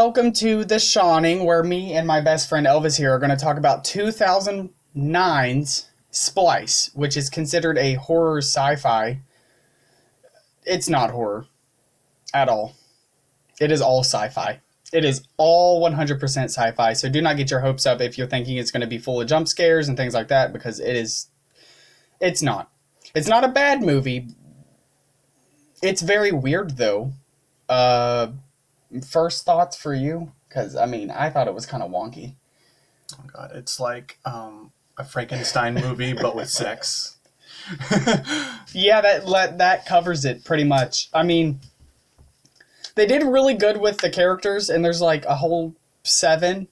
welcome to The Shawning, where me and my best friend Elvis here are going to talk about 2009's Splice, which is considered a horror sci-fi. It's not horror at all. It is all sci-fi. It is all 100% sci-fi, so do not get your hopes up if you're thinking it's going to be full of jump scares and things like that, because it's not. It's not a bad movie. It's very weird, though. First thoughts for you? Because, I thought it was kind of wonky. Oh, God. It's like a Frankenstein movie, but with sex. Yeah, that covers it pretty much. They did really good with the characters, and there's like a whole 7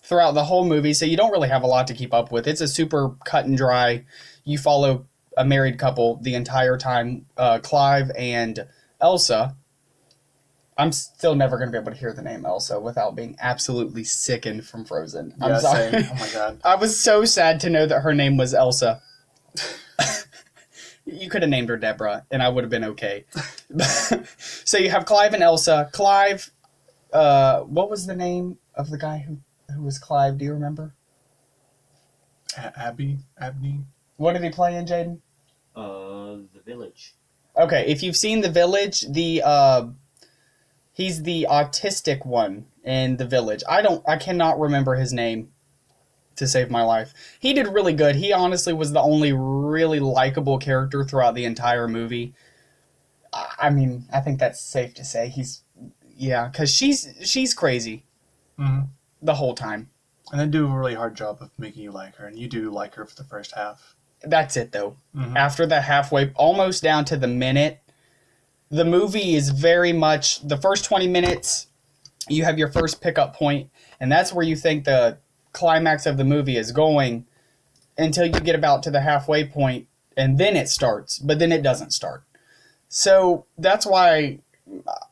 throughout the whole movie, so you don't really have a lot to keep up with. It's a super cut and dry. You follow a married couple the entire time, Clive and Elsa. I'm still never going to be able to hear the name Elsa without being absolutely sickened from Frozen. I'm sorry. Same. Oh my God. I was so sad to know that her name was Elsa. You could have named her Deborah, and I would have been okay. So you have Clive and Elsa. Clive, what was the name of the guy who was Clive? Do you remember? Abney? What did he play in, Jaden? The Village. Okay, if you've seen The Village, he's the autistic one in The Village. I cannot remember his name to save my life. He did really good. He honestly was the only really likable character throughout the entire movie. I think that's safe to say. Because she's crazy the whole time. And they do a really hard job of making you like her, and you do like her for the first half. That's it, though. After the halfway, almost down to the minute, the movie is very much, the first 20 minutes, you have your first pickup point, and that's where you think the climax of the movie is going until you get about to the halfway point, and then it starts, but then it doesn't start. So that's why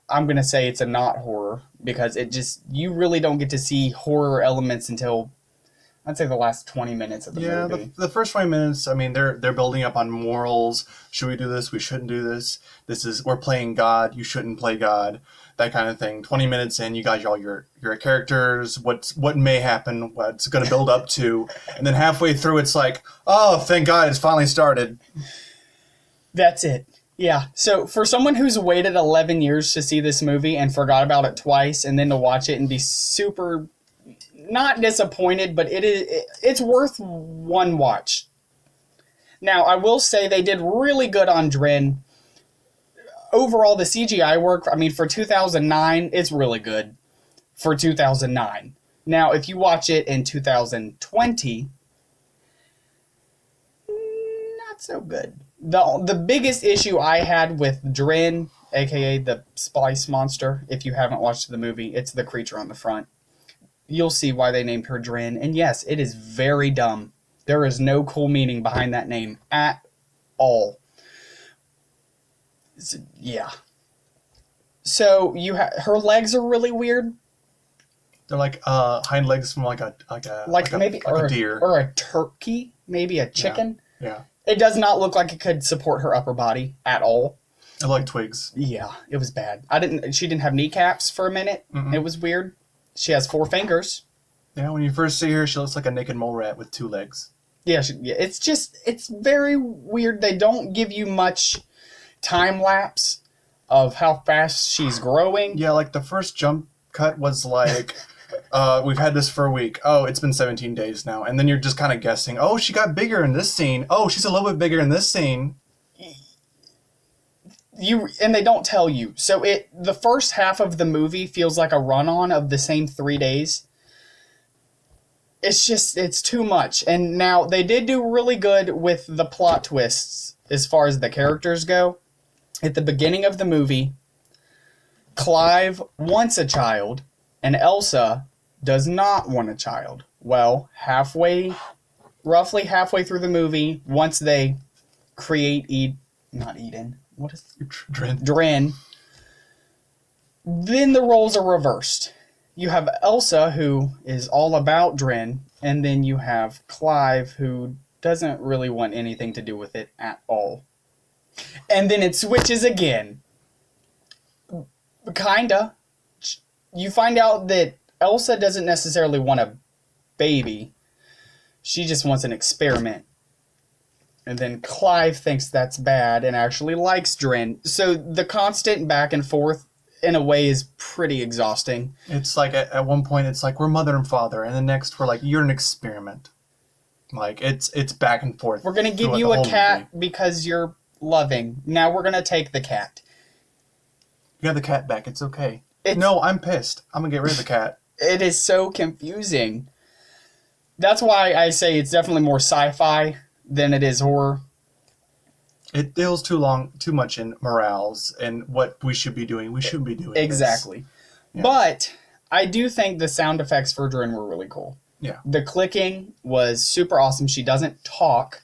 I'm going to say it's a not horror, because you really don't get to see horror elements until, I'd say, the last 20 minutes of the movie. Yeah, the first 20 minutes, they're building up on morals. Should we do this? We shouldn't do this. We're playing God. You shouldn't play God. That kind of thing. 20 minutes in, you got your characters, what may happen, what's going to build up to. And then halfway through, it's like, oh, thank God, it's finally started. That's it. Yeah. So for someone who's waited 11 years to see this movie and forgot about it twice, and then to watch it and be super... not disappointed, but it's worth one watch. Now, I will say they did really good on Dren. Overall, the CGI work, for 2009, it's really good for 2009. Now, if you watch it in 2020, not so good. The biggest issue I had with Dren, aka the Splice monster, if you haven't watched the movie, it's the creature on the front. You'll see why they named her Dren. And yes, it is very dumb. There is no cool meaning behind that name at all. Yeah. So her legs are really weird. They're like hind legs from like a deer or a turkey, maybe a chicken. Yeah. It does not look like it could support her upper body at all. They're like twigs. Yeah, it was bad. She didn't have kneecaps for a minute. It was weird. She has 4 fingers. Yeah, when you first see her, she looks like a naked mole rat with 2 legs. Yeah, it's very weird. They don't give you much time lapse of how fast she's growing. Yeah, like the first jump cut was like, we've had this for a week. Oh, it's been 17 days now. And then you're just kind of guessing, oh, she got bigger in this scene. Oh, she's a little bit bigger in this scene. And they don't tell you. So the first half of the movie feels like a run-on of the same 3 days. It's too much. And now, they did do really good with the plot twists as far as the characters go. At the beginning of the movie, Clive wants a child, and Elsa does not want a child. Well, roughly halfway through the movie, once they create not Eden... what is Dren. Then the roles are reversed. You have Elsa, who is all about Dren, and then you have Clive, who doesn't really want anything to do with it at all. And then it switches again. Kinda. you find out that Elsa doesn't necessarily want a baby. She just wants an experiment. And then Clive thinks that's bad and actually likes Dren. So the constant back and forth, in a way, is pretty exhausting. It's like at one point it's like we're mother and father, and the next we're like you're an experiment. Like it's back and forth. We're going to give you a cat because you're loving. Now we're going to take the cat. You got the cat back. It's okay. No, I'm pissed. I'm going to get rid of the cat. It is so confusing. That's why I say it's definitely more sci-fi than it is horror. It deals too much in morals and what we should be doing. We shouldn't be doing exactly. Yeah. But I do think the sound effects for Dren were really cool. Yeah. The clicking was super awesome. She doesn't talk.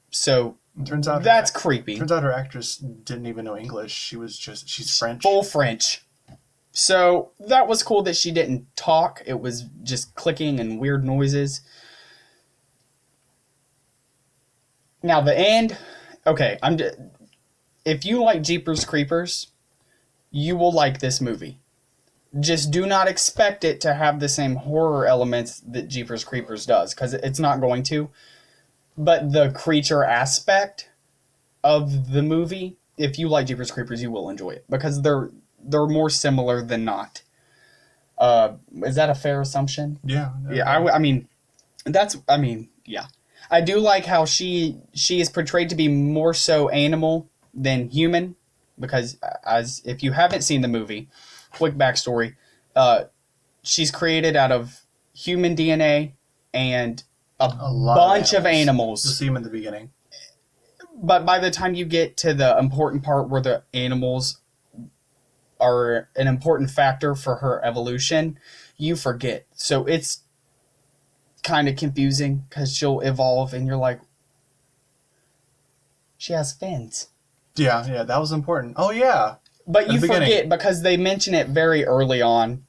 So turns out that's creepy. Turns out her actress didn't even know English. She's French. Full French. So that was cool that she didn't talk. It was just clicking and weird noises. Now the end, okay, if you like Jeepers Creepers, you will like this movie. Just do not expect it to have the same horror elements that Jeepers Creepers does, because it's not going to. But the creature aspect of the movie, if you like Jeepers Creepers, you will enjoy it, because they're more similar than not. Is that a fair assumption? Yeah. Yeah, yeah. I do like how she is portrayed to be more so animal than human, because as if you haven't seen the movie, quick backstory, she's created out of human DNA and a bunch of animals. You'll see them in the beginning. But by the time you get to the important part where the animals are an important factor for her evolution, you forget. So it's kind of confusing because she'll evolve and you're like, she has fins. Yeah, that was important. Oh, yeah. But you forget because they mention it very early on,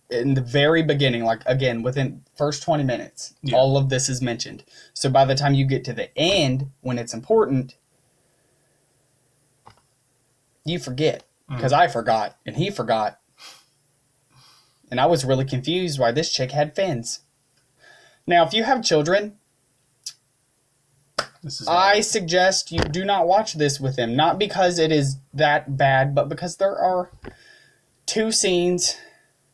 in the very beginning, like, again, within first 20 minutes, all of this is mentioned. So by the time you get to the end, when it's important, you forget. Because I forgot, and he forgot. And I was really confused why this chick had fins. Now, if you have children, I suggest you do not watch this with them. Not because it is that bad, but because there are 2 scenes.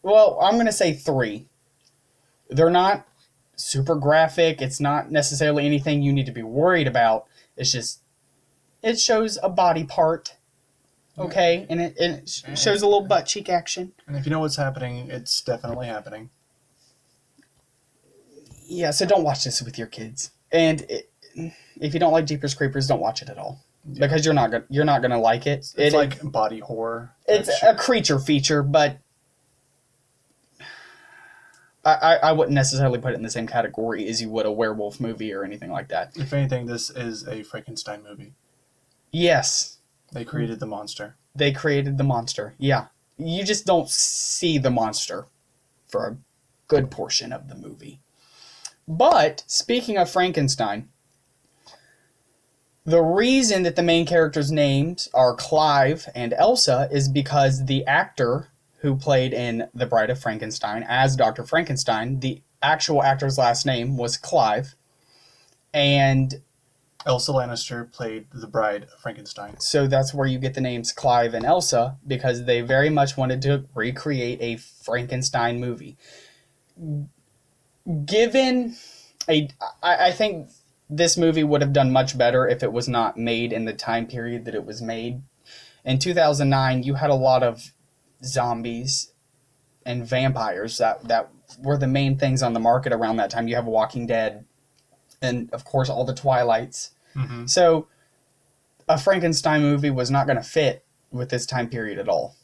Well, I'm going to say 3. They're not super graphic. It's not necessarily anything you need to be worried about. It's just, it shows a body part. Okay, and it shows a little butt cheek action. And if you know what's happening, it's definitely happening. Yeah, so don't watch this with your kids. And if you don't like Jeepers Creepers, don't watch it at all, because you're not gonna like it. It's like body horror. It's a creature feature, but I wouldn't necessarily put it in the same category as you would a werewolf movie or anything like that. If anything, this is a Frankenstein movie. Yes. They created the monster. They created the monster, yeah. You just don't see the monster for a good portion of the movie. But, speaking of Frankenstein, the reason that the main characters' names are Clive and Elsa is because the actor who played in The Bride of Frankenstein as Dr. Frankenstein, the actual actor's last name was Clive, and Elsa Lannister played the Bride of Frankenstein. So that's where you get the names Clive and Elsa, because they very much wanted to recreate a Frankenstein movie. I think this movie would have done much better if it was not made in the time period that it was made. In 2009, you had a lot of zombies and vampires that were the main things on the market around that time. You have Walking Dead, and of course all the Twilights. Mm-hmm. So a Frankenstein movie was not going to fit with this time period at all.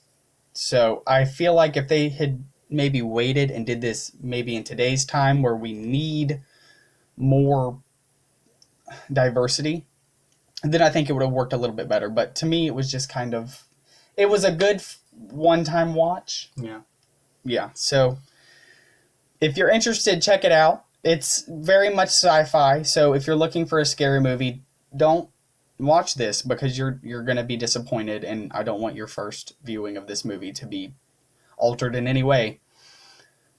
So I feel like if they had maybe waited and did this maybe in today's time where we need more diversity, then I think it would have worked a little bit better. But to me, it was just kind of, it was a good one-time watch. Yeah. So if you're interested, check it out. It's very much sci-fi, so if you're looking for a scary movie, don't watch this because you're going to be disappointed, and I don't want your first viewing of this movie to be altered in any way.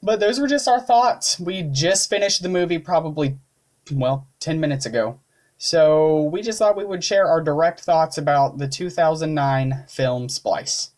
But those were just our thoughts. We just finished the movie probably, 10 minutes ago. So we just thought we would share our direct thoughts about the 2009 film Splice.